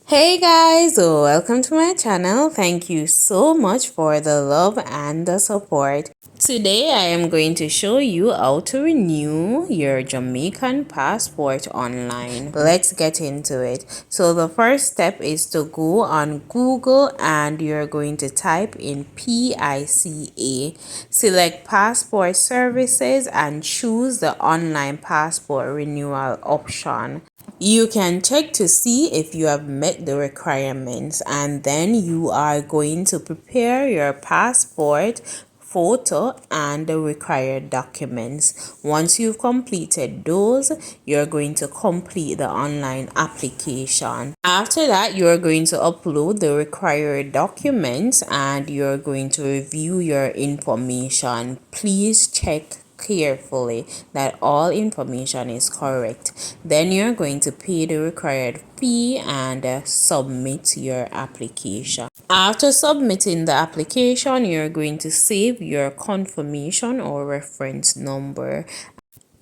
Hey guys, welcome to my channel. Thank you so much for the love and the support. Today I am going to show you how to renew your Jamaican passport online. Let's get into it. So the first step is to go on Google and you're going to type in PICA. Select passport services and choose the online passport renewal option. You can check to see if you have met the requirements, and then you are going to prepare your passport photo and the required documents. Once you've completed those, you're going to complete the online application. After that, you're going to upload the required documents and you're going to review your information. Please check carefully that all information is correct. Then you're going to pay the required fee and submit your application. After submitting the application, you're going to save your confirmation or reference number.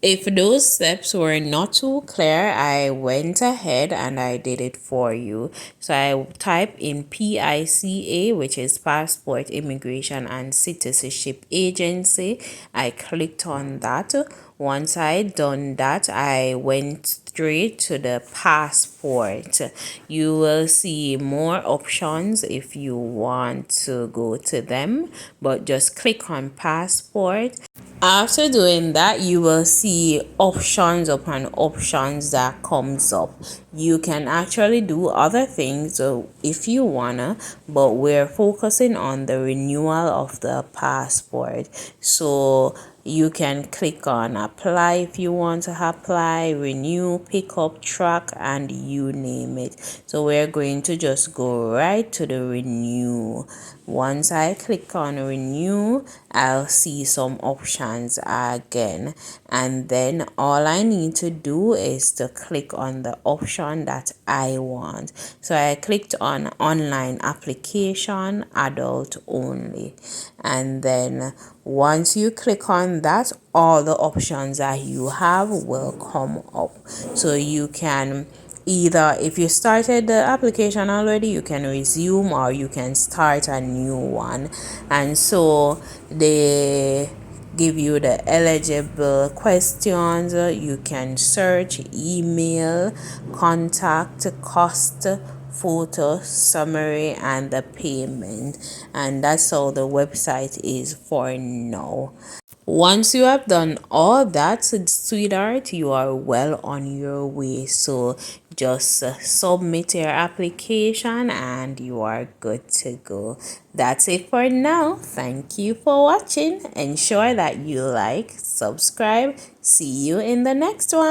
If those steps were not too clear, I went ahead and I did it for you. So I type in PICA, which is Passport Immigration and Citizenship Agency. I clicked on that. Once I done that, I went straight to the passport. You will see more options if you want to go to them, but just click on passport. After doing that, you will see options upon options that comes up. You can actually do other things if you wanna, but we're focusing on the renewal of the passport. So you can click on apply if you want to apply, renew, pick up, track, and you name it. So we're going to just go right to the renew. Once I click on renew, I'll see some options again, and then all I need to do is to click on the option that I want. So I clicked on online application, adult only, and then once you click on that, all the options that you have will come up. So you can either, if you started the application already, you can resume or you can start a new one. And so they give you the eligible questions. You can search, email, contact, cost, photo, summary, and the payment. And that's all the website is for now. Once you have done all that, sweetheart, you are well on your way. So just submit your application and you are good to go. That's it for now. Thank you for watching. Ensure that you like, subscribe. See you in the next one.